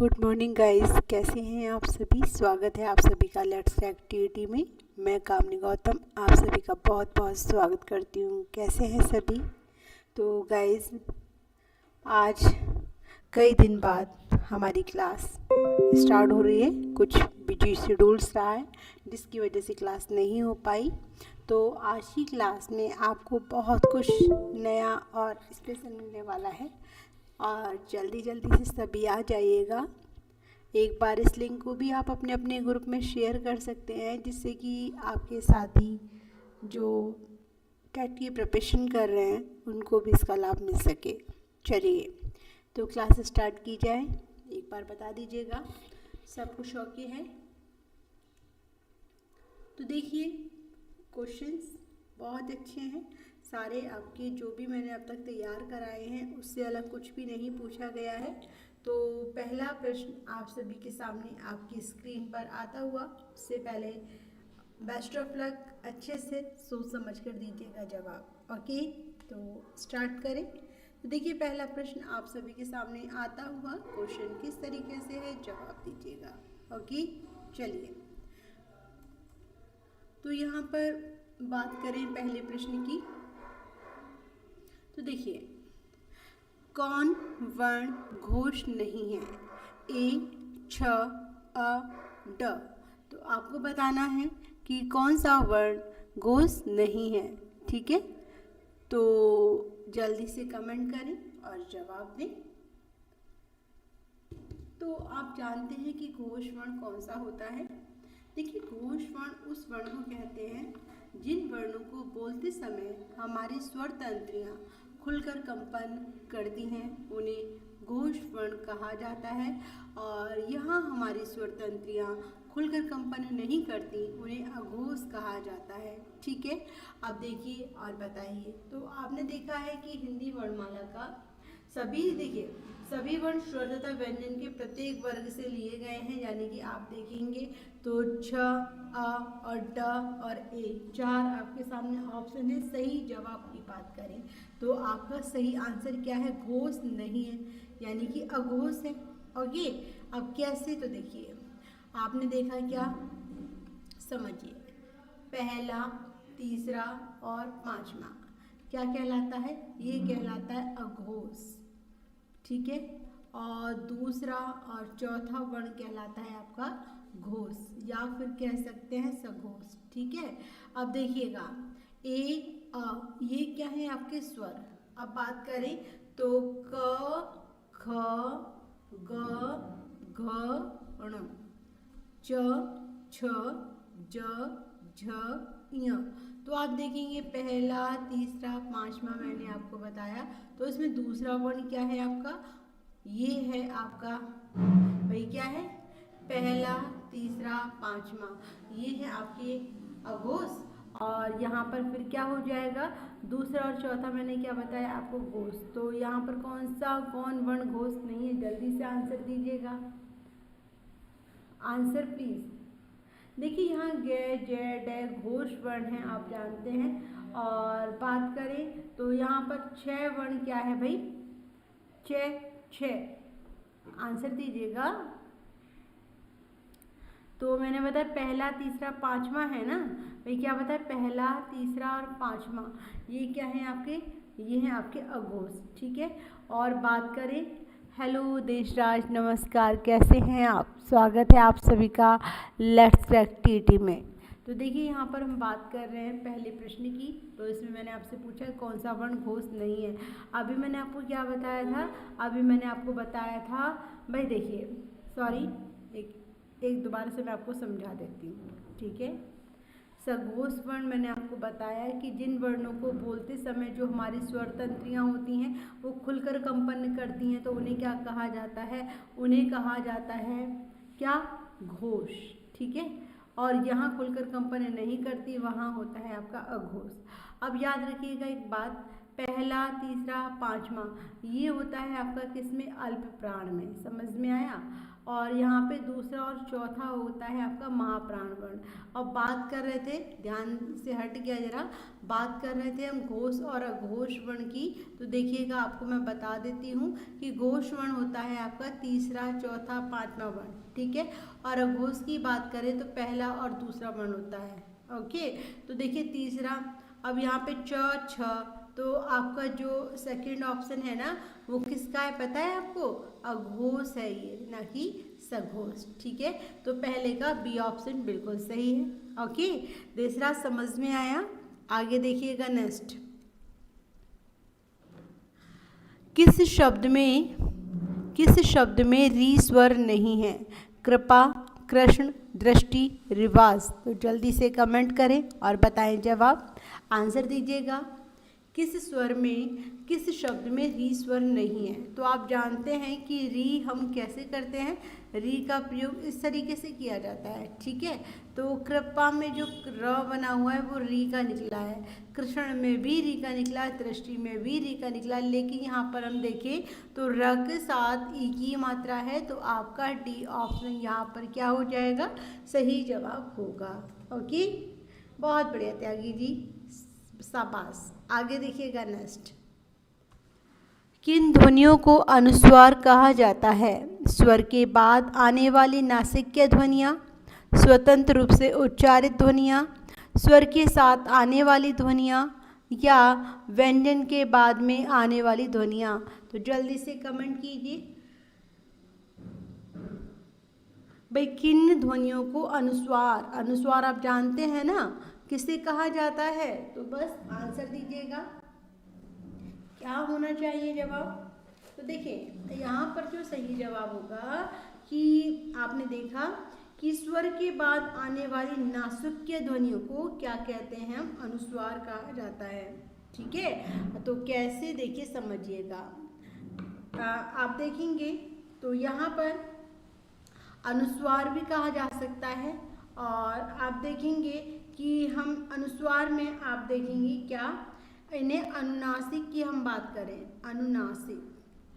Good morning guys, कैसे हैं आप सभी। स्वागत है आप सभी का लेट्स एक्टिविटी में। मैं कामनी गौतम आप सभी का बहुत बहुत स्वागत करती हूँ। कैसे हैं सभी। तो गाइस आज कई दिन बाद हमारी क्लास स्टार्ट हो रही है। कुछ बिजी शेड्यूल्स रहा है जिसकी वजह से क्लास नहीं हो पाई। तो आज की क्लास में आपको बहुत कुछ नया और स्पेशल मिलने वाला है और जल्दी से सभी आ जाइएगा। एक बार इस लिंक को भी आप अपने अपने ग्रुप में शेयर कर सकते हैं जिससे कि आपके साथी जो टेट की प्रिपरेशन कर रहे हैं उनको भी इसका लाभ मिल सके। चलिए तो क्लास स्टार्ट की जाए। एक बार बता दीजिएगा सब कुछ ओके है। तो देखिए क्वेश्चंस बहुत अच्छे हैं सारे। आपके जो भी मैंने अब तक तैयार कराए हैं उससे अलग कुछ भी नहीं पूछा गया है। तो पहला प्रश्न आप सभी के सामने आपकी स्क्रीन पर आता हुआ, उससे पहले बेस्ट ऑफ लक, अच्छे से सोच समझ कर दीजिएगा जवाब। ओके तो स्टार्ट करें। तो देखिए पहला प्रश्न आप सभी के सामने आता हुआ, क्वेश्चन किस तरीके से है जवाब दीजिएगा। ओके चलिए तो यहाँ पर बात करें पहले प्रश्न की। तो देखिए कौन वर्ण घोष नहीं है। ए, छ, अ, ड। तो आपको बताना है कि कौन सा वर्ण घोष नहीं है। ठीक है तो जल्दी से कमेंट करें और जवाब दें। तो आप जानते हैं कि घोष वर्ण कौन सा होता है। देखिए घोष वर्ण उस वर्ण को कहते हैं जिन वर्णों को बोलते समय हमारी स्वर तंत्रियाँ खुलकर कंपन करती हैं, उन्हें घोष वर्ण कहा जाता है। और यहाँ हमारी स्वर तंत्रियाँ खुलकर कंपन नहीं करती, उन्हें अघोष कहा जाता है। ठीक है अब देखिए और बताइए। तो आपने देखा है कि हिंदी वर्णमाला का सभी वर्ण स्वर तथा व्यंजन के प्रत्येक वर्ग से लिए गए हैं। यानी कि आप देखेंगे तो छ, अ और ड और ए चार आपके सामने ऑप्शन है। सही जवाब की बात करें तो आपका सही आंसर क्या है, घोष नहीं है यानी कि अघोष है। ओके अब कैसे, तो देखिए आपने देखा क्या, समझिए पहला, तीसरा और पांचवा क्या कहलाता है, ये कहलाता है अघोष। ठीक है और दूसरा और चौथा वर्ण कहलाता है आपका घोष या फिर कह सकते हैं सघोष। ठीक है अब देखिएगा ए, अ ये क्या है आपके स्वर। अब बात करें तो क, ख, ग, घ, ण, च, छ, ज, झ, ञ। तो आप देखेंगे पहला, तीसरा, पांचवा मैंने आपको बताया। तो इसमें दूसरा वर्ण क्या है आपका, ये है आपका भाई क्या है, पहला, तीसरा, पांचवा, ये है आपके अघोष। और यहाँ पर फिर क्या हो जाएगा, दूसरा और चौथा मैंने क्या बताया आपको, घोष। तो यहाँ पर कौन वर्ण घोष नहीं है, जल्दी से आंसर दीजिएगा। Answer please. देखिए यहाँ ग, ज, ड घोष वर्ण हैं आप जानते हैं। और बात करें तो यहाँ पर 6 वर्ण क्या है भाई, 6 आंसर दीजिएगा। तो मैंने बताया पहला, तीसरा, पांचवा है ना भाई, क्या बताया पहला, तीसरा और पांचवा, ये क्या है आपके, ये हैं आपके अघोष। ठीक है और बात करें, हेलो देशराज, नमस्कार, कैसे हैं आप। स्वागत है आप सभी का लेट्स एक्टिविटी में। तो देखिए यहाँ पर हम बात कर रहे हैं पहले प्रश्न की। तो इसमें मैंने आपसे पूछा कौन सा वर्ण घोष नहीं है। अभी मैंने आपको क्या बताया था, अभी मैंने आपको बताया था भाई, देखिए सॉरी एक दोबारा से मैं आपको समझा देती हूँ। ठीक है सघोष वर्ण मैंने आपको बताया कि जिन वर्णों को बोलते समय जो हमारी स्वर तंत्रियाँ होती हैं वो खुलकर कंपन करती हैं, तो उन्हें क्या कहा जाता है, उन्हें कहा जाता है क्या, घोष। ठीक है और यहाँ खुलकर कंपन नहीं करती, वहाँ होता है आपका अघोष। अब याद रखिएगा एक बात, पहला, तीसरा, पांचवा ये होता है आपका किसमें, अल्प प्राण में। समझ में आया। और यहाँ पे दूसरा और चौथा होता है आपका महाप्राण वर्ण। अब बात कर रहे थे, ध्यान से हट गया जरा, बात कर रहे थे हम घोष और अघोष वर्ण की। तो देखिएगा आपको मैं बता देती हूँ कि घोष वर्ण होता है आपका तीसरा, चौथा, पांचवा वर्ण, ठीक है। और अघोष की बात करें तो पहला और दूसरा वर्ण होता है। ओके, तो देखिए तीसरा, अब यहाँ पे च छ, तो आपका जो सेकंड ऑप्शन है ना वो किसका है पता है आपको? अघोष है ये, ना कि सघोष, ठीक है। तो पहले का बी ऑप्शन बिल्कुल सही है। ओके, दूसरा समझ में आया? आगे देखिएगा नेक्स्ट, किस शब्द में री स्वर नहीं है? कृपा, कृष्ण, दृष्टि, रिवाज। तो जल्दी से कमेंट करें और बताएं जवाब, आंसर दीजिएगा। किस शब्द में री स्वर नहीं है? तो आप जानते हैं कि री हम कैसे करते हैं, री का प्रयोग इस तरीके से किया जाता है, ठीक है। तो कृपा में जो र बना हुआ है वो री का निकला है, कृष्ण में भी री का निकला है, दृष्टि में भी री का निकला है, लेकिन यहाँ पर हम देखें तो र के साथ ई की मात्रा है, तो आपका डी ऑप्शन यहाँ पर क्या हो जाएगा? सही जवाब होगा। ओके, बहुत बढ़िया त्यागी जी, शाबाश। आगे देखिएगा नेक्स्ट, किन ध्वनियों को अनुस्वार कहा जाता है? स्वर के बाद आने वाली नासिक्य ध्वनियाँ, स्वतंत्र रूप से उच्चारित ध्वनियाँ, स्वर के साथ आने वाली ध्वनियाँ, या व्यंजन के बाद में आने वाली ध्वनियाँ। तो जल्दी से कमेंट कीजिए भाई, किन ध्वनियों को अनुस्वार आप जानते हैं ना किसे कहा जाता है? तो बस आंसर दीजिएगा, क्या होना चाहिए जवाब? तो देखिए यहाँ पर जो सही जवाब होगा कि आपने देखा कि स्वर के बाद आने वाली नासिक्य ध्वनियों को क्या कहते हैं? हम अनुस्वार कहा जाता है, ठीक है। तो कैसे, देखिए समझिएगा, आप देखेंगे तो यहाँ पर अनुस्वार भी कहा जा सकता है, और आप देखेंगे कि हम अनुस्वार में आप देखेंगे क्या, इन्हें अनुनासिक की हम बात करें,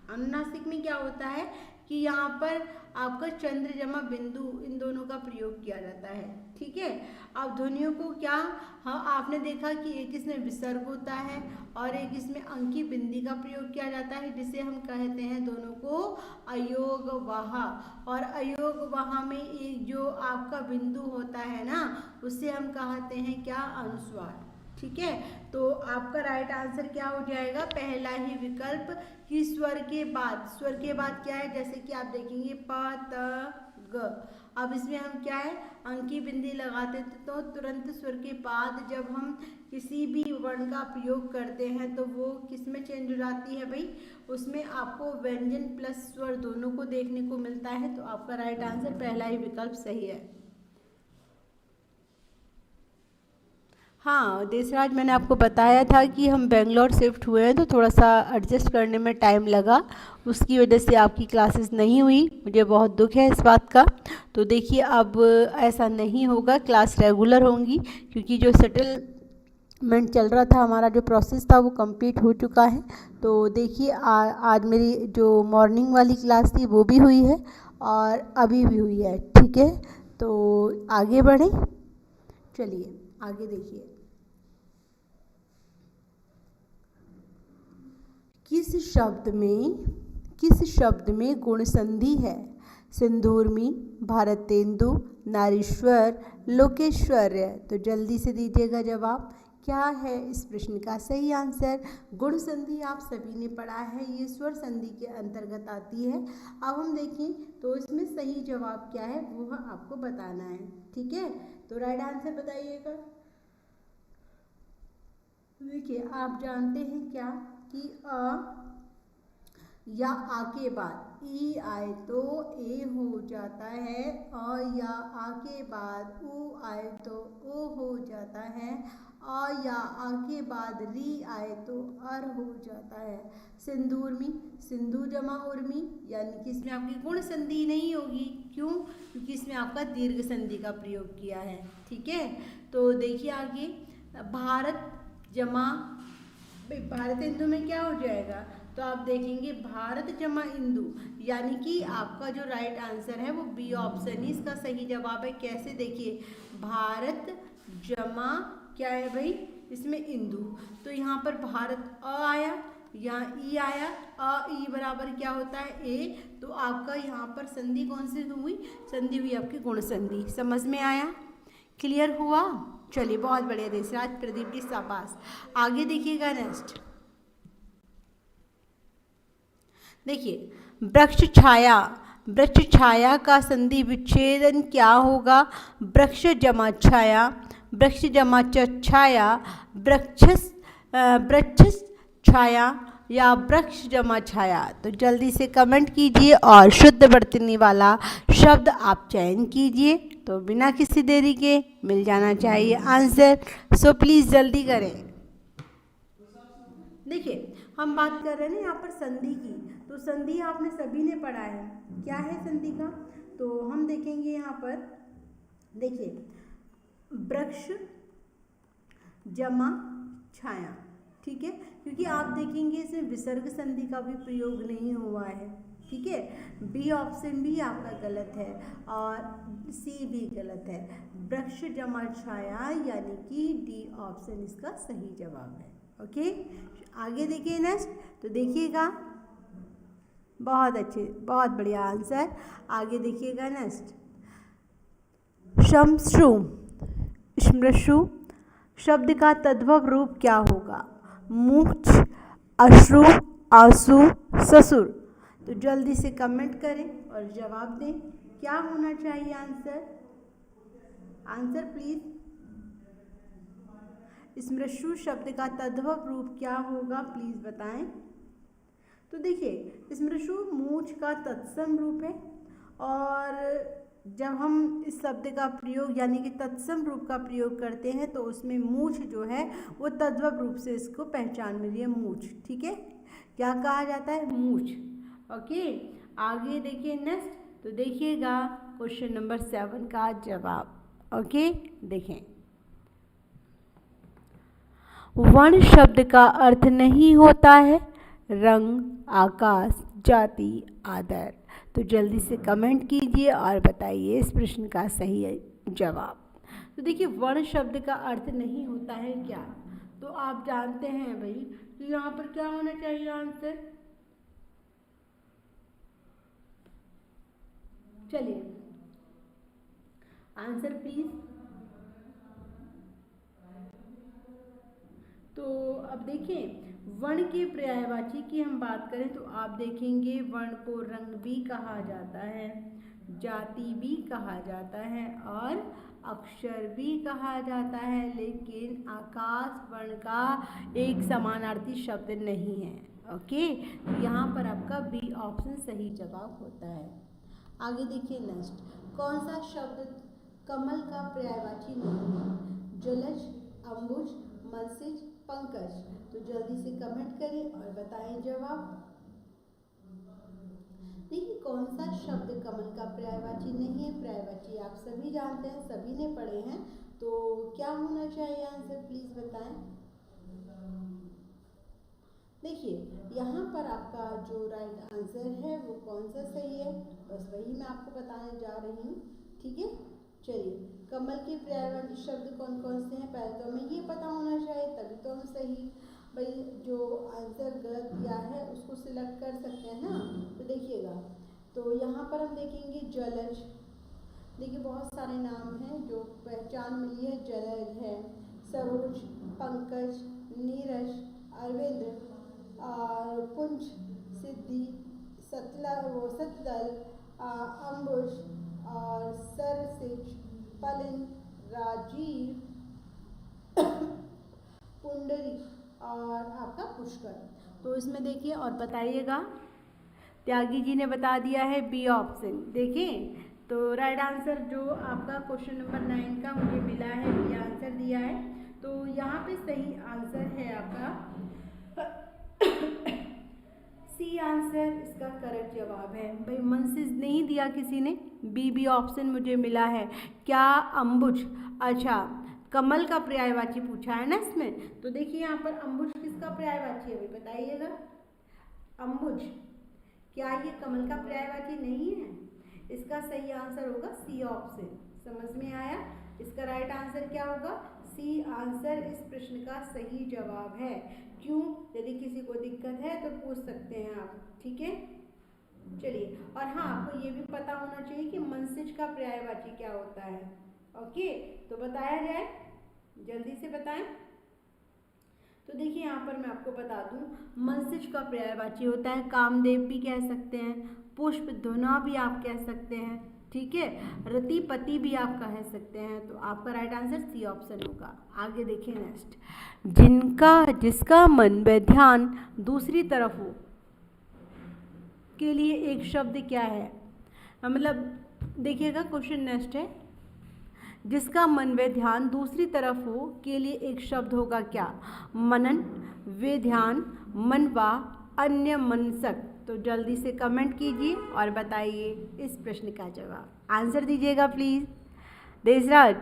अनुनासिक में क्या होता है कि यहाँ पर आपका चंद्र जमा बिंदु, इन दोनों का प्रयोग किया जाता है, ठीक है। अब ध्वनियों को क्या, हाँ आपने देखा कि एक इसमें विसर्ग होता है और एक इसमें अंकी बिंदी का प्रयोग किया जाता है, जिसे हम कहते हैं दोनों को अयोग वाहा। और अयोग वाहा में एक जो आपका बिंदु होता है ना, उसे हम कहते हैं क्या? अनुस्वार, ठीक है। तो आपका राइट आंसर क्या हो जाएगा? पहला ही विकल्प, कि स्वर के बाद क्या है, जैसे कि आप देखेंगे प त ग। अब इसमें हम क्या है, अंकी बिंदी लगाते थे, तो तुरंत स्वर के बाद जब हम किसी भी वर्ण का प्रयोग करते हैं तो वो किस में चेंज हो जाती है भाई? उसमें आपको व्यंजन प्लस स्वर दोनों को देखने को मिलता है। तो आपका राइट आंसर पहला ही विकल्प सही है। हाँ देशराज, मैंने आपको बताया था कि हम बेंगलोर शिफ्ट हुए हैं, तो थोड़ा सा एडजस्ट करने में टाइम लगा, उसकी वजह से आपकी क्लासेस नहीं हुई, मुझे बहुत दुख है इस बात का। तो देखिए अब ऐसा नहीं होगा, क्लास रेगुलर होंगी, क्योंकि जो सेटलमेंट चल रहा था, हमारा जो प्रोसेस था वो कंप्लीट हो चुका है। तो देखिए आज मेरी जो मॉर्निंग वाली क्लास थी वो भी हुई है और अभी भी हुई है, ठीक है। तो आगे बढ़ें, चलिए आगे देखिए, किस शब्द में गुण संधि है? सिंदूरमी, भारतेंदु, नारीश्वर, लोकेश्वर्य। तो जल्दी से दीजिएगा जवाब, क्या है इस प्रश्न का सही आंसर? गुण संधि आप सभी ने पढ़ा है, ये स्वर संधि के अंतर्गत आती है। अब हम देखें तो इसमें सही जवाब क्या है वो आपको बताना है, ठीक है। तो राइट आंसर बताइएगा। देखिए आप जानते हैं क्या कि अ या आ के बाद ई आए तो ए हो जाता है, अ या आ के बाद उ आए तो ओ हो जाता है, अ या आ के बाद री आए तो अर हो जाता है। सिंदूरमी, सिंधु जमा उर्मी, यानी कि इसमें आपकी गुण संधि नहीं होगी, क्यों? क्योंकि इसमें आपका दीर्घ संधि का प्रयोग किया है, ठीक है। तो देखिए आगे, भारत जमा, भारतेंदु में क्या हो जाएगा? तो आप देखेंगे भारत जमा इंदु, यानी कि आपका जो राइट आंसर है वो बी ऑप्शन ही इसका सही जवाब है। कैसे, देखिए भारत जमा क्या है भाई, इसमें इंदु, तो यहाँ पर भारत अ आया, यहाँ ई आया, अ ई बराबर क्या होता है ए, तो आपका यहाँ पर संधि कौन सी हुई, संधि हुई आपकी गुण संधि। समझ में आया, क्लियर हुआ? चलिए बहुत बढ़िया, देशराज प्रदीप की शाबाश। आगे देखिएगा नेक्स्ट, देखिए वृक्ष छाया, वृक्ष छाया का संधि विच्छेदन क्या होगा, वृक्ष जमा छाया, वृक्ष जमा छाया, वृक्ष छाया या वृक्ष जमा छाया। तो जल्दी से कमेंट कीजिए और शुद्ध वर्तनी वाला शब्द आप चयन कीजिए, तो बिना किसी देरी के मिल जाना चाहिए आंसर। सो प्लीज़ जल्दी करें। देखिए हम बात कर रहे हैं ना यहाँ पर संधि की, तो संधि आपने सभी ने पढ़ा है, क्या है संधि का, तो हम देखेंगे यहाँ पर, देखिए वृक्ष जमा छाया, ठीक है, क्योंकि आप देखेंगे इसमें विसर्ग संधि का भी प्रयोग नहीं हुआ है, ठीक है। बी ऑप्शन भी आपका गलत है और सी भी गलत है, वृक्ष जमा छाया यानी कि डी ऑप्शन इसका सही जवाब है। ओके, आगे देखिए नेक्स्ट, तो देखिएगा बहुत अच्छे, बहुत बढ़िया आंसर। आगे देखिएगा नेक्स्ट, शमश्रु, श्मश्रु शब्द का तद्भव रूप क्या होगा, मूछ, अश्रु, आंसू, ससुर। तो जल्दी से कमेंट करें और जवाब दें, क्या होना चाहिए आंसर, आंसर प्लीज। स्मृशु शब्द का तद्भव रूप क्या होगा, प्लीज बताएं। तो देखिए स्मृशु मूछ का तत्सम रूप है, और जब हम इस शब्द का प्रयोग यानी कि तत्सम रूप का प्रयोग करते हैं तो उसमें मूछ जो है वो तद्भव रूप से इसको पहचान मिली है, मूछ, ठीक है, क्या कहा जाता है, मूछ। ओके, आगे देखिए नेक्स्ट, तो देखिएगा क्वेश्चन नंबर 7 का जवाब। ओके, देखें, वर्ण शब्द का अर्थ नहीं होता है रंग, आकाश, जाति, आदर। तो जल्दी से कमेंट कीजिए और बताइए इस प्रश्न का सही जवाब। तो देखिए वर्ण शब्द का अर्थ नहीं होता है क्या, तो आप जानते हैं भाई, तो यहाँ पर क्या होना चाहिए आंसर, चलिए आंसर प्लीज। तो अब देखें वर्ण के पर्यायवाची की हम बात करें तो आप देखेंगे वर्ण को रंग भी कहा जाता है, जाति भी कहा जाता है और अक्षर भी कहा जाता है, लेकिन आकाश वर्ण का एक समानार्थी शब्द नहीं है। ओके, तो यहाँ पर आपका बी ऑप्शन सही जवाब होता है। आगे देखिए नेक्स्ट, कौन सा शब्द कमल का पर्यायवाची नहीं है, जलज, अंबुज, मनसिज, पंकज। तो जल्दी से कमेंट करें और बताएं जवाब। देखिए कौन सा शब्द कमल का पर्यायवाची नहीं है, पर्यायवाची आप सभी जानते हैं, सभी ने पढ़े हैं, तो क्या होना चाहिए आंसर, प्लीज बताएं। देखिए यहाँ पर आपका जो राइट आंसर है वो कौन सा सही है, बस वही मैं आपको बताने जा रही हूँ, ठीक है। चलिए, कमल के पर्यायवाची शब्द कौन कौन से हैं, पहले तो हमें ये पता होना चाहिए, तभी तो हम सही भाई जो आंसर गलत दिया है उसको सिलेक्ट कर सकते हैं ना। तो देखिएगा, तो यहाँ पर हम देखेंगे जलज, देखिए बहुत सारे नाम हैं जो पहचान मिली है, जलज है, सरोज, पंकज, नीरज, अरविंद और कुंज, सिद्धि, सतदल, अंबुज और सरसिज, पलिन, राजीव, पुंडरी और आपका पुष्कर। तो इसमें देखिए और बताइएगा, त्यागी जी ने बता दिया है बी ऑप्शन। देखिए तो राइट आंसर जो आपका क्वेश्चन नंबर 9 का मुझे मिला है, बी आंसर दिया है, तो यहाँ पे सही आंसर है आपका सी आंसर इसका करेक्ट जवाब है। भाई मनसिज नहीं दिया किसी ने, बी ऑप्शन मुझे मिला है। क्या अंबुज, अच्छा कमल का पर्यायवाची पूछा है ना इसमें, तो देखिए यहाँ पर अंबुज किसका पर्यायवाची है, बताइएगा। अम्बुज, क्या ये कमल का पर्यायवाची नहीं है? इसका सही आंसर होगा सी ऑप्शन। समझ में आया? इसका राइट आंसर क्या होगा? सी आंसर इस प्रश्न का सही जवाब है। क्यों? यदि किसी को दिक्कत है तो पूछ सकते हैं आप, ठीक है। चलिए, और हाँ, आपको ये भी पता होना चाहिए कि मनसिज का पर्यायवाची क्या होता है। ओके, तो बताया जाए, जल्दी से बताएं। तो देखिए यहाँ पर मैं आपको बता दूं, मनसिज का पर्यायवाची होता है कामदेव भी कह सकते हैं, पुष्प धुना भी आप कह सकते हैं, ठीक है, रतिपति भी आप कह सकते हैं। तो आपका राइट आंसर सी ऑप्शन होगा। आगे देखिए नेक्स्ट, जिसका मन व ध्यान दूसरी तरफ हो के लिए एक शब्द क्या है? मतलब देखिएगा, क्वेश्चन नेक्स्ट है, जिसका मन व ध्यान दूसरी तरफ हो के लिए एक शब्द होगा क्या? मनन, वे ध्यान, मनवा, अन्य मनसक। तो जल्दी से कमेंट कीजिए और बताइए इस प्रश्न का जवाब। आंसर दीजिएगा please. Deshraj,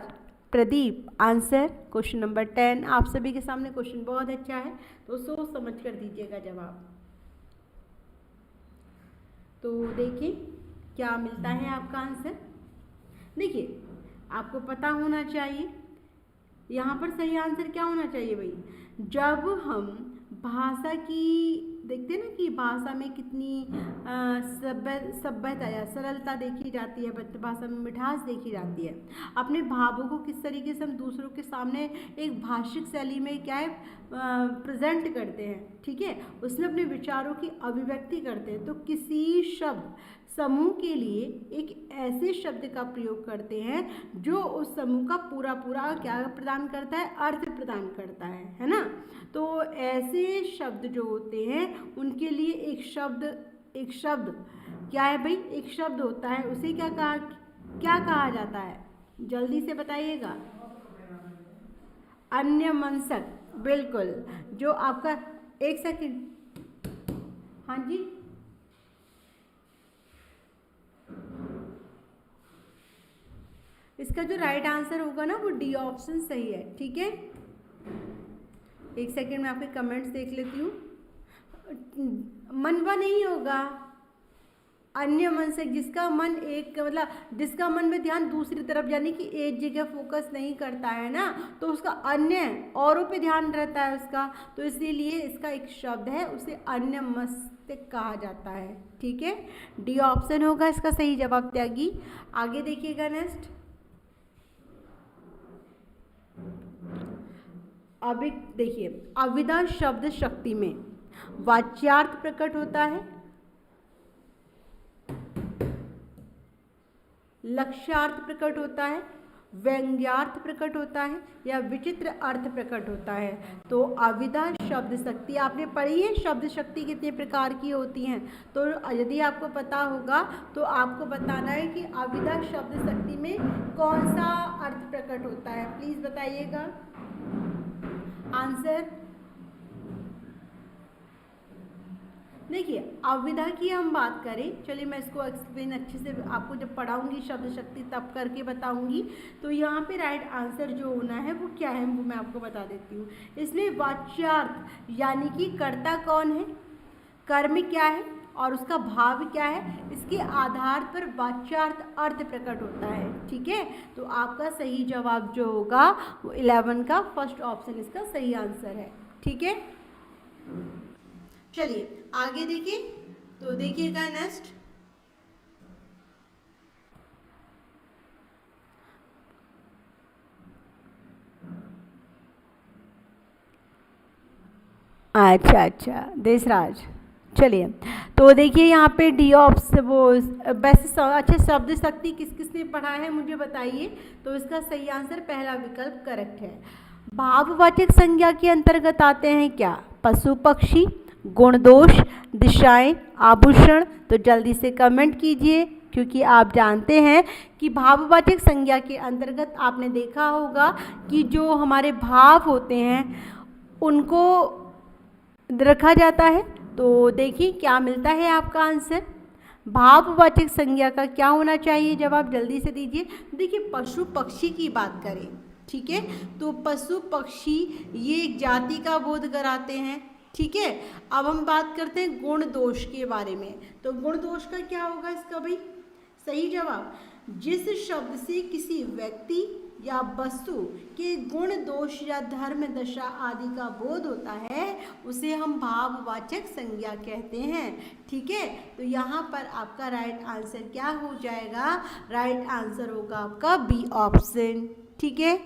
Pradeep, answer question number 10। आप सभी के सामने क्वेश्चन बहुत अच्छा है, तो सोच समझ कर दीजिएगा जवाब। तो देखिए क्या मिलता है आपका आंसर। देखिए, आपको पता होना चाहिए यहाँ पर सही आंसर क्या होना चाहिए भाई। जब हम भाषा की देखते हैं ना कि भाषा में कितनी सभ्यता या सरलता देखी जाती है, भाषा में मिठास देखी जाती है, अपने भावों को किस तरीके से हम दूसरों के सामने एक भाषिक शैली में क्या है प्रेजेंट करते हैं, ठीक है, उसमें अपने विचारों की अभिव्यक्ति करते हैं। तो किसी शब्द समूह के लिए एक ऐसे शब्द का प्रयोग करते हैं जो उस समूह का पूरा क्या प्रदान करता है, अर्थ प्रदान करता है ना। तो ऐसे शब्द जो होते हैं उनके लिए एक शब्द क्या है भाई, एक शब्द होता है, उसे क्या कहा जाता है? जल्दी से बताइएगा। अन्य मनसक, बिल्कुल। जो आपका, एक सेकंड, हाँ जी, इसका जो राइट आंसर होगा ना वो डी ऑप्शन सही है, ठीक है। एक सेकंड में आपके कमेंट्स देख लेती हूँ। मनवा नहीं होगा, अन्य मन से, जिसका मन एक मतलब जिसका मन में ध्यान दूसरी तरफ यानी कि एक जगह फोकस नहीं करता है ना, तो उसका अन्य औरों पे ध्यान रहता है उसका, तो इसीलिए इसका एक शब्द है, उसे अन्य मस्तिष्क कहा जाता है, ठीक है। डी ऑप्शन होगा इसका सही जवाब त्यागी। आगे देखिएगा नेक्स्ट, अभी देखिए, अविदा शब्द शक्ति में वाच्यार्थ प्रकट होता है, लक्ष्यार्थ प्रकट होता है, व्यंग्यार्थ प्रकट होता है या विचित्र अर्थ प्रकट होता है। तो अविदा शब्द शक्ति आपने पढ़ी है, शब्द शक्ति कितने प्रकार की होती हैं, तो यदि आपको पता होगा तो आपको बताना है कि अविदा शब्द शक्ति में कौन सा अर्थ प्रकट होता है, प्लीज बताइएगा आंसर। देखिए, अविधा की हम बात करें, चलिए मैं इसको एक्सप्लेन अच्छे से आपको जब पढ़ाऊंगी शब्द शक्ति तब करके बताऊंगी। तो यहाँ पे राइट आंसर जो होना है वो क्या है वो मैं आपको बता देती हूँ। इसमें वाच्यार्थ यानी कि कर्ता कौन है, कर्म क्या है और उसका भाव क्या है, इसके आधार पर वाच्यार्थ अर्थ प्रकट होता है, ठीक है। तो आपका सही जवाब जो होगा वो 11 का फर्स्ट ऑप्शन इसका सही आंसर है, ठीक है। चलिए आगे देखिए, तो देखिएगा नेक्स्ट, अच्छा देशराज, चलिए तो देखिए यहाँ पे डी ऑप्शन वो वैसे अच्छा शब्द शक्ति किस किसने पढ़ा है मुझे बताइए। तो इसका सही आंसर पहला विकल्प करेक्ट है। भाववाचक संज्ञा के अंतर्गत आते हैं क्या, पशु पक्षी, गुण दोष, दिशाएं, आभूषण। तो जल्दी से कमेंट कीजिए क्योंकि आप जानते हैं कि भाववाचक संज्ञा के अंतर्गत आपने देखा होगा कि जो हमारे भाव होते हैं उनको रखा जाता है। तो देखिए क्या मिलता है आपका आंसर, भाववाचक संज्ञा का क्या होना चाहिए जवाब, जल्दी से दीजिए। देखिए पशु पक्षी की बात करें, ठीक है, तो पशु पक्षी ये एक जाति का बोध कराते हैं, ठीक है, अब हम बात करते हैं गुण दोष के बारे में। तो गुण दोष का क्या होगा इसका भाई? सही जवाब, जिस शब्द से किसी व्यक्ति या वस्तु के गुण दोष या धर्म दशा आदि का बोध होता है उसे हम भाववाचक संज्ञा कहते हैं। ठीक है, तो यहाँ पर आपका राइट आंसर क्या हो जाएगा? राइट आंसर होगा आपका बी ऑप्शन। ठीक है,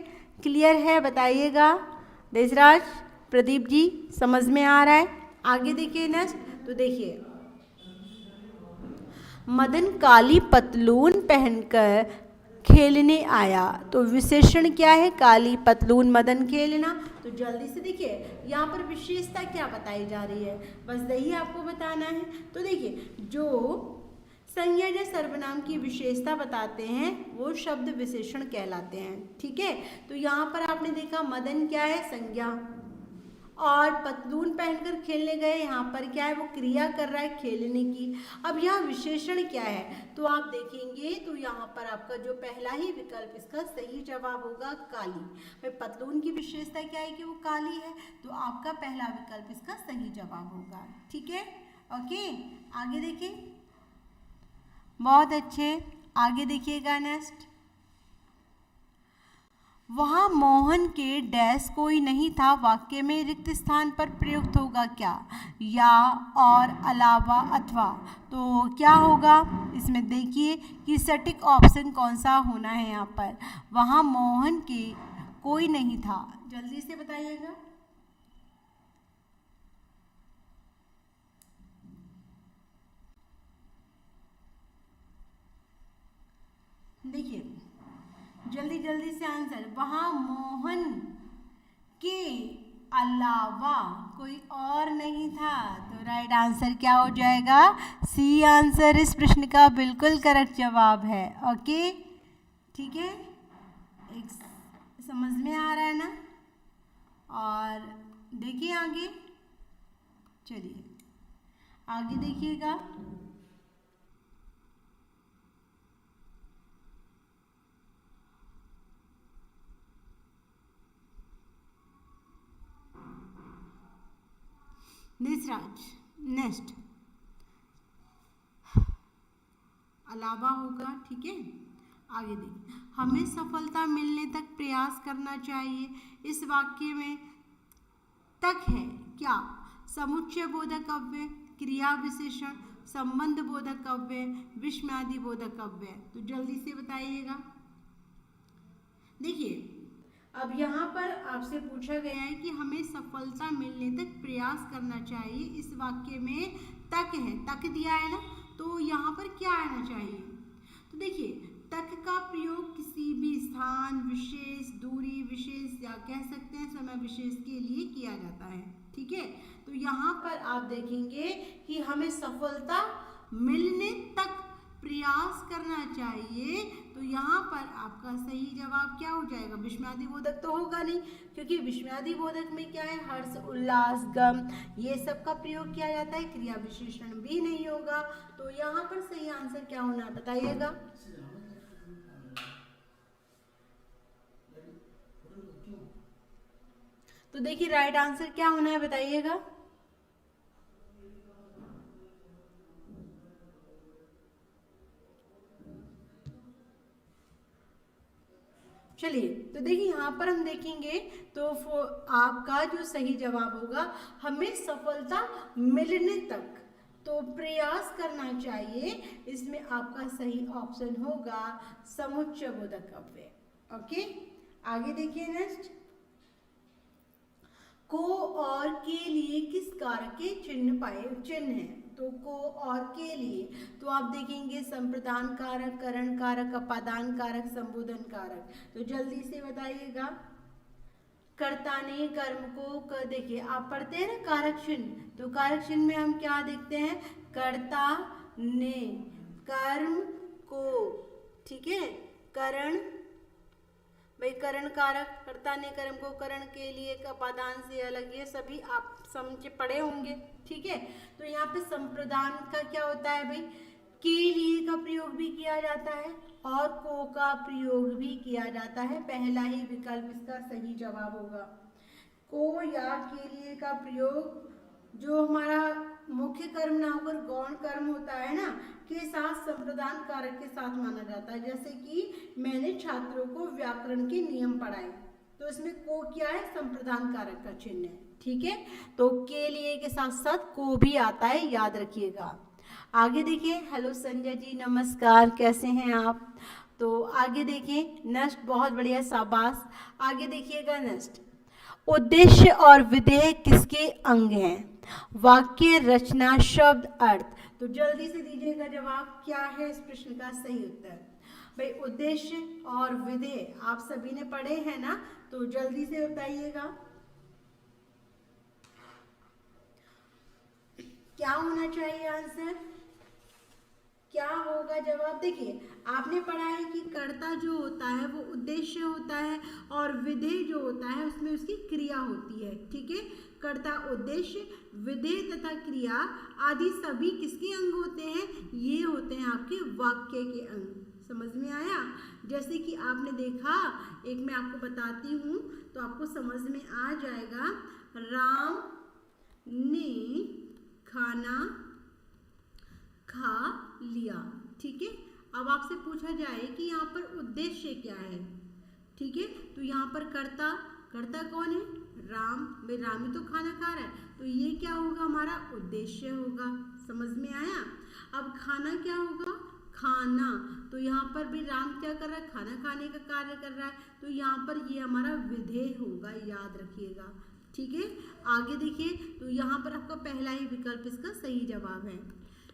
क्लियर है? बताइएगा देशराज, प्रदीप जी, समझ में आ रहा है? आगे देखिए नेक्स्ट। तो देखिए, मदन काली पतलून पहनकर खेलने आया, तो विशेषण क्या है? काली पतलून मदन खेलना। तो जल्दी से देखिए यहाँ पर विशेषता क्या बताई जा रही है, बस यही आपको बताना है। तो देखिए, जो संज्ञा या सर्वनाम की विशेषता बताते हैं वो शब्द विशेषण कहलाते हैं। ठीक है, तो यहाँ पर आपने देखा मदन क्या है? संज्ञा, और पतलून पहनकर खेलने गए, यहाँ पर क्या है? वो क्रिया कर रहा है खेलने की। अब यहाँ विशेषण क्या है? तो आप देखेंगे तो यहाँ पर आपका जो पहला ही विकल्प इसका सही जवाब होगा काली। भाई पतलून की विशेषता क्या है कि वो काली है, तो आपका पहला विकल्प इसका सही जवाब होगा। ठीक है, ओके, आगे देखिए, बहुत अच्छे, आगे देखिएगा नेक्स्ट। वहाँ मोहन के डैश कोई नहीं था वाक्य में रिक्त स्थान पर प्रयुक्त होगा क्या? या, और, अलावा, अथवा। तो क्या होगा इसमें? देखिए कि सटीक ऑप्शन कौन सा होना है यहाँ पर। वहाँ मोहन के कोई नहीं था, जल्दी से बताइएगा। देखिए जल्दी जल्दी से आंसर, वहाँ मोहन के अलावा कोई और नहीं था, तो राइट आंसर क्या हो जाएगा? सी आंसर इस प्रश्न का बिल्कुल करेक्ट जवाब है। ओके, ठीक है, एक समझ में आ रहा है ना? और देखिए आगे, चलिए आगे देखिएगा। निजराज, नेक्स्ट अलावा होगा। ठीक है, आगे देखिए, हमें सफलता मिलने तक प्रयास करना चाहिए, इस वाक्य में तक है क्या? समुच्चय बोधक अव्यय, क्रिया विशेषण, संबंध बोधक अव्यय, विस्मयादि बोधक अव्यय। तो जल्दी से बताइएगा। देखिए अब यहाँ पर आपसे पूछा गया है कि हमें सफलता मिलने तक प्रयास करना चाहिए, इस वाक्य में तक है, तक दिया है ना, तो यहाँ पर क्या आना चाहिए? तो देखिए तक का प्रयोग किसी भी स्थान विशेष, दूरी विशेष, या कह सकते हैं समय विशेष के लिए किया जाता है। ठीक है, तो यहाँ पर आप देखेंगे कि हमें सफलता मिलने तक प्रयास करना चाहिए, तो यहाँ पर आपका सही जवाब क्या हो जाएगा? विस्मयादि बोधक तो होगा नहीं, क्योंकि विस्मयादि बोधक में क्या है? हर्ष, उल्लास, गम, ये सब का प्रयोग किया जाता है, क्रिया विशेषण भी नहीं होगा। तो यहाँ पर सही आंसर क्या होना बताइएगा? तो देखिए राइट आंसर क्या होना है बताइएगा। चलिए तो देखिए यहाँ पर हम देखेंगे तो आपका जो सही जवाब होगा, हमें सफलता मिलने तक तो प्रयास करना चाहिए, इसमें आपका सही ऑप्शन होगा समुच्चय बोधक अव्यय। ओके, आगे देखिए नेक्स्ट। को और के लिए किस कारक के चिन्ह है? तो को और के लिए तो आप देखेंगे संप्रदान कारक, करण कारक, अपादान कारक, संबोधन कारक। तो जल्दी से बताइएगा। कर्ता ने कर्म को देखिए आप पढ़ते हैं ना कारक चिन्ह, तो कारक चिन्ह में हम क्या देखते हैं? कर्ता ने कर्म को, ठीक है, करण, भाई करण कारक, कर्ता ने कर्म को, करण के लिए, अपादान से अलग, ये सभी आप समझे पढ़े होंगे। ठीक है, तो यहाँ पे संप्रदान का क्या होता है भाई? के लिए का प्रयोग भी किया जाता है और को का प्रयोग भी किया जाता है, पहला ही विकल्प इसका सही जवाब होगा। को या के लिए का प्रयोग जो हमारा मुख्य कर्म ना होकर गौण कर्म होता है ना, के साथ संप्रदान कारक के साथ माना जाता है। जैसे कि मैंने छात्रों को व्याकरण के नियम पढ़ाए, तो इसमें को क्या है, संप्रदान कारक का चिन्ह है। ठीक है, तो के लिए के साथ साथ को भी आता है, याद रखिएगा। आगे देखिए, हेलो संजय जी, नमस्कार, कैसे हैं आप। तो आगे देखिए, नेक्स्ट, बहुत बढ़िया, शाबाश। आगे देखिएगा नेक्स्ट, उद्देश्य और विधेय किसके अंग हैं। वाक्य, रचना, शब्द, अर्थ। तो जल्दी से दीजिएगा जवाब, क्या है इस प्रश्न का सही उत्तर। भाई उद्देश्य और विधेय आप सभी ने पढ़े हैं ना, तो जल्दी से बताइएगा क्या होना चाहिए आंसर, क्या होगा जवाब। देखिए, आपने पढ़ा है कि कर्ता जो होता है वो उद्देश्य होता है, और विधेय जो होता है उसमें उसकी क्रिया होती है। ठीक है, कर्ता, उद्देश्य, विधेय तथा क्रिया आदि सभी किसके अंग होते हैं, ये होते हैं आपके वाक्य के अंग। समझ में आया। जैसे कि आपने देखा, एक मैं आपको बताती हूँ तो आपको समझ में आ जाएगा। राम ने खाना खा लिया। ठीक है, अब आपसे पूछा जाए कि यहाँ पर उद्देश्य क्या है। ठीक है, तो यहाँ पर कर्ता, कर्ता कौन है, राम। भाई राम ही तो खाना खा रहा है, तो ये क्या होगा, हमारा उद्देश्य होगा। समझ में आया। अब खाना क्या होगा, खाना, तो यहाँ पर भी राम क्या कर रहा है, खाना खाने का कार्य कर रहा है, तो यहाँ पर ये हमारा विधेय होगा, याद रखिएगा। ठीक है, आगे देखिए, तो यहाँ पर आपका पहला ही विकल्प इसका सही जवाब है।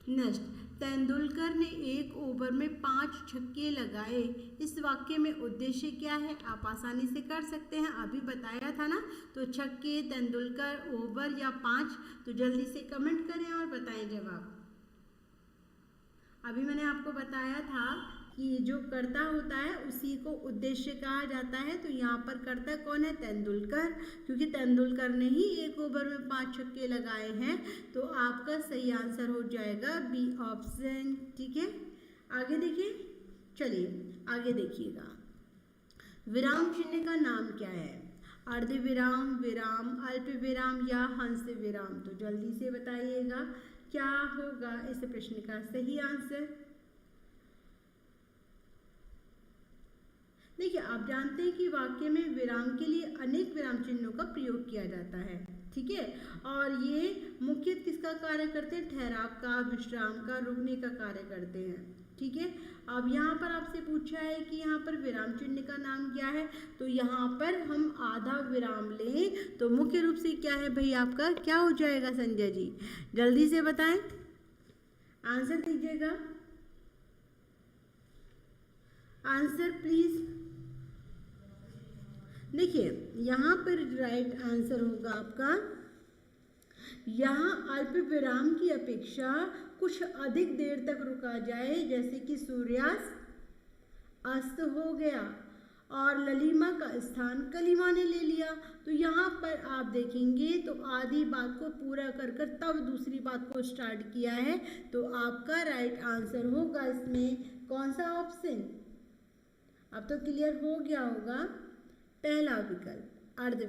नेक्स्ट, तेंदुलकर ने एक ओवर में 5 छक्के लगाए। इस वाक्य में उद्देश्य क्या है, आप आसानी से कर सकते हैं, अभी बताया था ना। तो छक्के, तेंदुलकर, ओवर या 5, तो जल्दी से कमेंट करें और बताएं जवाब। अभी मैंने आपको बताया था कि जो कर्ता होता है उसी को उद्देश्य कहा जाता है। तो यहाँ पर कर्ता कौन है, तेंदुलकर, क्योंकि तेंदुलकर ने ही एक ओवर में 5 छक्के लगाए हैं। तो आपका सही आंसर हो जाएगा बी ऑप्शन। ठीक है, आगे देखिए, चलिए आगे देखिएगा, विराम चिन्ह का नाम क्या है। अर्ध विराम, विराम, अल्प विराम या हंस विराम। तो जल्दी से बताइएगा क्या होगा इस प्रश्न का सही आंसर। देखिए, आप जानते हैं कि वाक्य में विराम के लिए अनेक विराम चिन्हों का प्रयोग किया जाता है। ठीक है, और ये मुख्य किसका कार्य करते हैं, ठहराव का, विश्राम का, रुकने का कार्य करते हैं। ठीक है, अब यहाँ पर आपसे पूछा है कि यहाँ पर विराम चिन्ह का नाम क्या है, तो यहाँ पर हम आधा विराम लें तो मुख्य रूप से क्या है भाई, आपका क्या हो जाएगा संजय जी, जल्दी से बताएं, आंसर दीजिएगा, आंसर प्लीज। देखिए, यहाँ पर राइट आंसर होगा आपका, यहाँ अल्प विराम की अपेक्षा कुछ अधिक देर तक रुका जाए, जैसे कि सूर्यास्त अस्त हो गया और ललिमा का स्थान कलिमा ने ले लिया। तो यहाँ पर आप देखेंगे तो आधी बात को पूरा कर कर तब दूसरी बात को स्टार्ट किया है। तो आपका राइट आंसर होगा इसमें कौन सा ऑप्शन, अब तो क्लियर हो गया होगा, पहला विकल्प अर्ध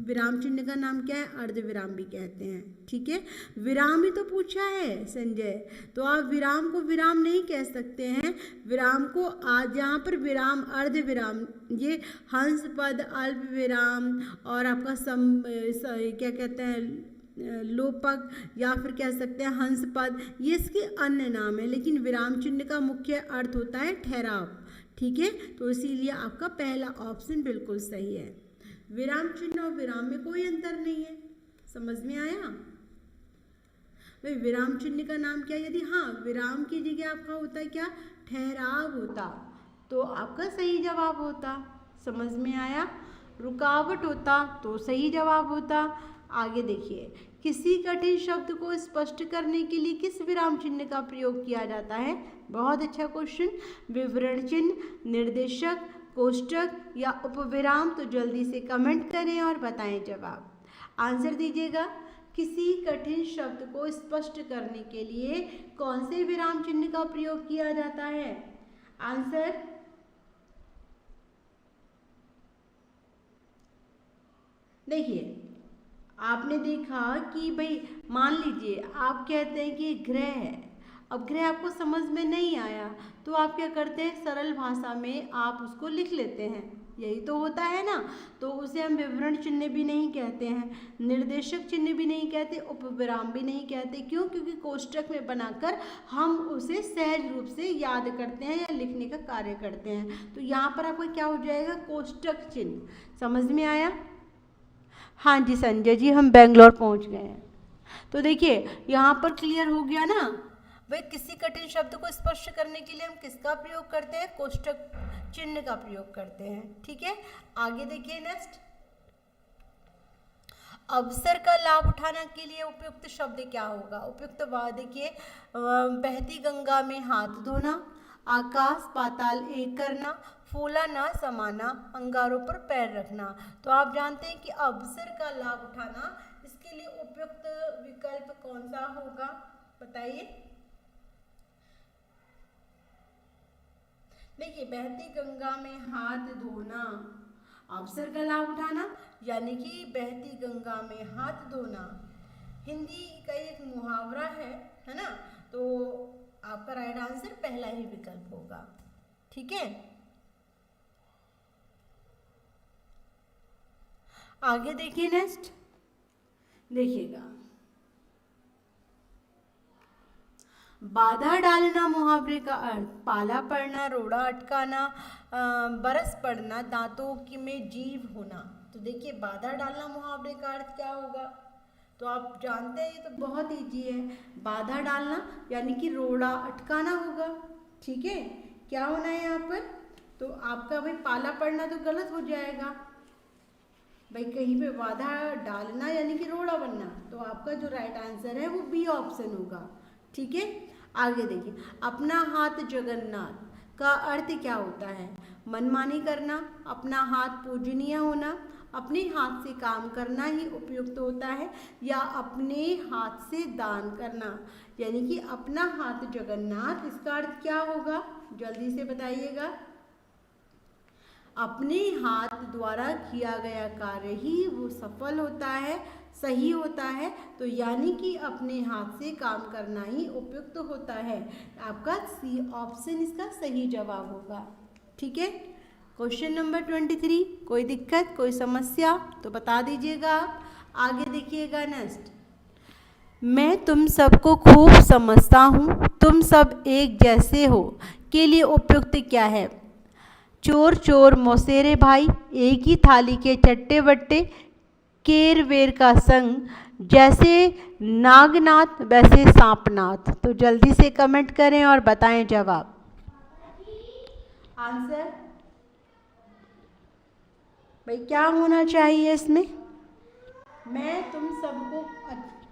विराम चिन्ह का नाम क्या है, अर्ध विराम भी कहते हैं। ठीक है, विराम ही तो पूछा है संजय, तो आप विराम को विराम नहीं कह सकते हैं, विराम को आज यहाँ पर विराम, अर्ध विराम, ये हंस पद, अल्प विराम और आपका क्या कहते हैं लोपक, या फिर कह सकते हैं हंस पद, ये इसके अन्य नाम है, लेकिन विराम चिन्ह का मुख्य अर्थ होता है ठहराव। ठीक है, तो इसीलिए आपका पहला ऑप्शन बिल्कुल सही है। विराम चिन्ह और विराम में कोई अंतर नहीं है, समझ में आया। भाई विराम चिन्ह का नाम क्या, यदि हाँ विराम की जगह आपका होता है क्या, ठहराव होता, तो आपका सही जवाब होता। समझ में आया। रुकावट होता तो सही जवाब होता। आगे देखिए, किसी कठिन शब्द को स्पष्ट करने के लिए किस विराम चिन्ह का प्रयोग किया जाता है, बहुत अच्छा क्वेश्चन। विवरण चिन्ह, निर्देशक, कोष्टक या उपविराम। तो जल्दी से कमेंट करें और बताएं जवाब, आंसर दीजिएगा। किसी कठिन शब्द को स्पष्ट करने के लिए कौन से विराम चिन्ह का प्रयोग किया जाता है, आंसर। देखिए, आपने देखा कि भाई मान लीजिए आप कहते हैं कि ग्रह है, अब ग्रह आपको समझ में नहीं आया तो आप क्या करते हैं, सरल भाषा में आप उसको लिख लेते हैं, यही तो होता है ना। तो उसे हम विवरण चिन्ह भी नहीं कहते हैं, निर्देशक चिन्ह भी नहीं कहते, उपविराम भी नहीं कहते। क्यों? क्योंकि कोष्टक में बनाकर हम उसे सहज रूप से याद करते हैं या लिखने का कार्य करते हैं। तो यहाँ पर आपका क्या हो जाएगा, कोष्टक चिन्ह। समझ में आया? हाँ जी संजय जी, हम बेंगलोर पहुँच गए हैं। तो देखिए यहाँ पर क्लियर हो गया ना। वह किसी कठिन शब्द को स्पष्ट करने के लिए हम किसका प्रयोग करते हैं, कोष्टक चिन्ह का प्रयोग करते हैं। ठीक है, आगे देखिए नेक्स्ट। अवसर का लाभ उठाने के लिए उपयुक्त शब्द क्या होगा? उपयुक्त देखिए, बहती गंगा में हाथ धोना, आकाश पाताल एक करना, फूला ना समाना, अंगारों पर पैर रखना। तो आप जानते हैं कि अवसर का लाभ उठाना, इसके लिए उपयुक्त विकल्प कौन सा होगा, बताइए। देखिए, बहती गंगा में हाथ धोना, अवसर का लाभ उठाना, यानी कि बहती गंगा में हाथ धोना हिंदी का एक मुहावरा है ना। तो आपका राइट आंसर पहला ही विकल्प होगा। ठीक है, आगे देखिए नेक्स्ट, देखिएगा। बाधा डालना मुहावरे का अर्थ, पाला पड़ना, रोड़ा अटकाना, बरस पड़ना, दांतों की में जीव होना। तो देखिए बाधा डालना मुहावरे का अर्थ क्या होगा, तो आप जानते हैं ये तो बहुत ईजी है। बाधा डालना यानी कि रोड़ा अटकाना होगा। ठीक है, क्या होना है यहाँ पर, तो आपका भाई पाला पड़ना तो गलत हो जाएगा भाई, कहीं पे बाधा डालना यानी कि रोड़ा बनना। तो आपका जो राइट आंसर है वो बी ऑप्शन होगा। ठीक है, आगे देखिए। अपना हाथ जगन्नाथ का अर्थ क्या होता है, मनमानी करना, अपना हाथ पूजनीय होना, अपने हाथ से काम करना ही उपयुक्त होता है, या अपने हाथ से दान करना। यानी कि अपना हाथ जगन्नाथ, इसका अर्थ क्या होगा, जल्दी से बताइएगा। अपने हाथ द्वारा किया गया कार्य ही वो सफल होता है, सही होता है। तो यानी कि अपने हाथ से काम करना ही उपयुक्त होता है। आपका सी ऑप्शन इसका सही जवाब होगा। ठीक है, क्वेश्चन नंबर 23, कोई दिक्कत, कोई समस्या तो बता दीजिएगा आप। आगे देखिएगा नेक्स्ट। मैं तुम सबको खूब समझता हूँ, तुम सब एक जैसे हो के लिए उपयुक्त क्या है? चोर चोर मौसेरे भाई, एक ही थाली के चट्टे बट्टे, केर वेर का संग, जैसे नागनाथ वैसे सांपनाथ। तो जल्दी से कमेंट करें और बताएं जवाब, आंसर भाई क्या होना चाहिए इसमें। मैं तुम सबको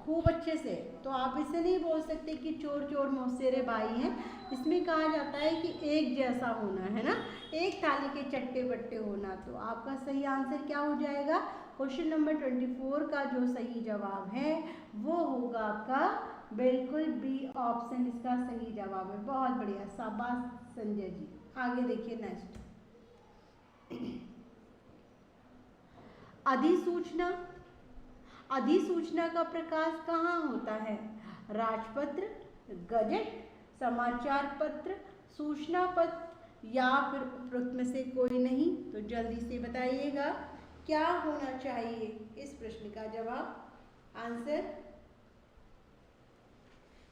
खूब अच्छे से, तो आप इसे नहीं बोल सकते कि चोर चोर मौसेरे भाई हैं। इसमें कहा जाता है कि एक जैसा होना है ना, एक थाली के चट्टे बट्टे होना। तो आपका सही आंसर क्या हो जाएगा, क्वेश्चन नंबर 24 का जो सही जवाब है वो होगा आपका बिल्कुल बी ऑप्शन, इसका सही जवाब है। बहुत बढ़िया, शाबाश संजय जी। आगे देखिए नेक्स्ट। अधिसूचना, अधिसूचना का प्रकाश कहाँ होता है? राजपत्र, गजट, समाचार पत्र, सूचना पत्र, या फिर उपरोक्त में से कोई नहीं। तो जल्दी से बताइएगा क्या होना चाहिए इस प्रश्न का जवाब, आंसर।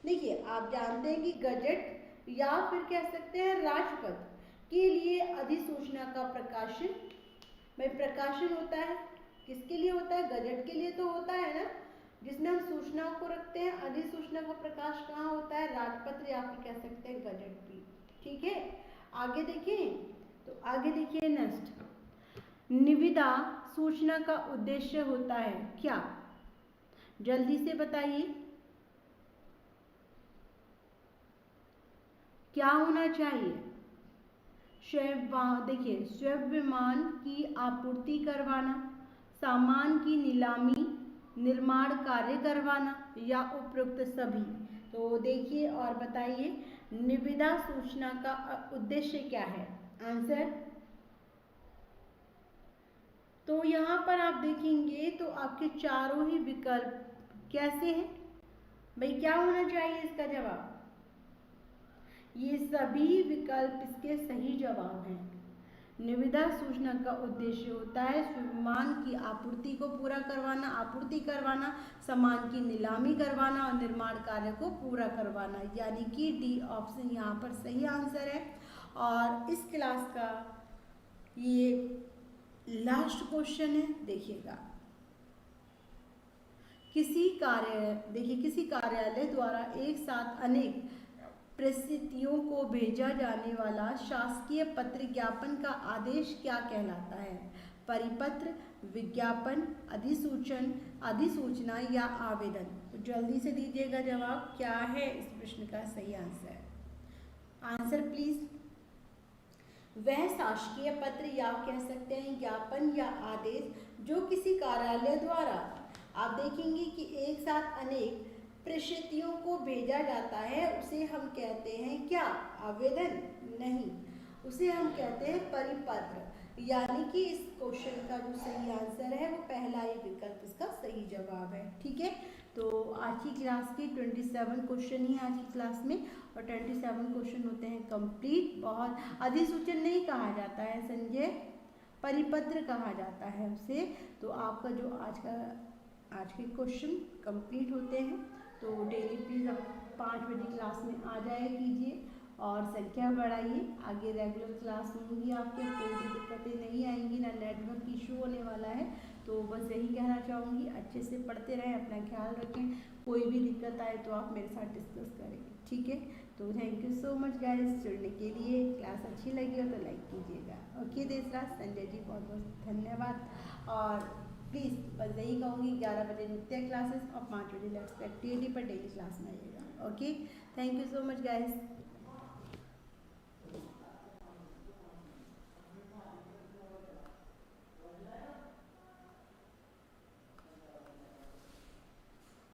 देखिए आप जानते हैं कि गजट या फिर कह सकते हैं राजपत्र के लिए अधिसूचना का प्रकाशन में प्रकाशन होता है। किसके लिए होता है? गजट के लिए तो होता है ना, जिसमें हम सूचनाओं को रखते हैं। अधिसूचना का प्रकाश कहाँ होता है? राजपत्र या फिर कह सकते हैं गजट भी। ठीक है, आगे देखिए। तो आगे देखिए नेक्स्ट। निविदा सूचना का उद्देश्य होता है क्या? जल्दी से बताइए क्या होना चाहिए। देखिए स्वविमान की आपूर्ति करवाना, सामान की नीलामी, निर्माण कार्य करवाना, या उपरोक्त सभी। तो देखिए और बताइए निविदा सूचना का उद्देश्य क्या है, आंसर। तो यहाँ पर आप देखेंगे तो आपके चारों ही विकल्प कैसे हैं भाई, क्या होना चाहिए इसका जवाब? ये सभी विकल्प इसके सही जवाब हैं। निविदा सूचना का उद्देश्य होता है विमान की आपूर्ति को पूरा करवाना, आपूर्ति करवाना, सामान की नीलामी करवाना और निर्माण कार्य को पूरा करवाना, यानी कि डी ऑप्शन यहाँ पर सही आंसर है। और इस क्लास का ये लास्ट क्वेश्चन है, देखिएगा। किसी कार्यालय द्वारा एक साथ अनेक परिस्थितियों को भेजा जाने वाला शासकीय पत्र ज्ञापन का आदेश क्या कहलाता है? परिपत्र, विज्ञापन, अधिसूचना या आवेदन? तो जल्दी से दीजिएगा जवाब, क्या है इस प्रश्न का सही आंसर? Answer please. वह शासकीय पत्र या कह सकते हैं ज्ञापन या आदेश जो किसी कार्यालय द्वारा, आप देखेंगे कि एक साथ अनेक परिस्थितियों को भेजा जाता है, उसे हम कहते हैं क्या? आवेदन? नहीं, उसे हम कहते हैं परिपत्र। यानी कि इस क्वेश्चन का जो सही आंसर है वो पहला ही विकल्प इसका सही जवाब है। ठीक है, तो आज की क्लास के 27 क्वेश्चन ही आज की क्लास में, और 27 क्वेश्चन होते हैं कंप्लीट। बहुत अधिसूचन नहीं कहा जाता है संजय, परिपत्र कहा जाता है उसे। तो आपका जो आज के क्वेश्चन कंप्लीट होते हैं। तो डेली प्लीज़ आप 5 बजे क्लास में आ जाया कीजिए और संख्या बढ़ाइए। आगे रेगुलर क्लास होंगी आपके, कोई भी दिक्कतें नहीं आएंगी, ना नेटवर्क इशू होने वाला है। तो बस यही कहना चाहूँगी, अच्छे से पढ़ते रहें, अपना ख्याल रखें। कोई भी दिक्कत आए तो आप मेरे साथ डिस्कस करेंगे, ठीक है। तो thank you so much guys जुड़ने के लिए। क्लास अच्छी लगी हो तो लाइक कीजिएगा। ओके देशराज, संजय जी बहुत बहुत धन्यवाद। और प्लीज़ बस यही कहूँगी, 11 बजे नित्य क्लासेस और 5 बजे लेट्स एक्टिविटी पर डेली क्लास में आइएगा। Okay, thank you so much guys.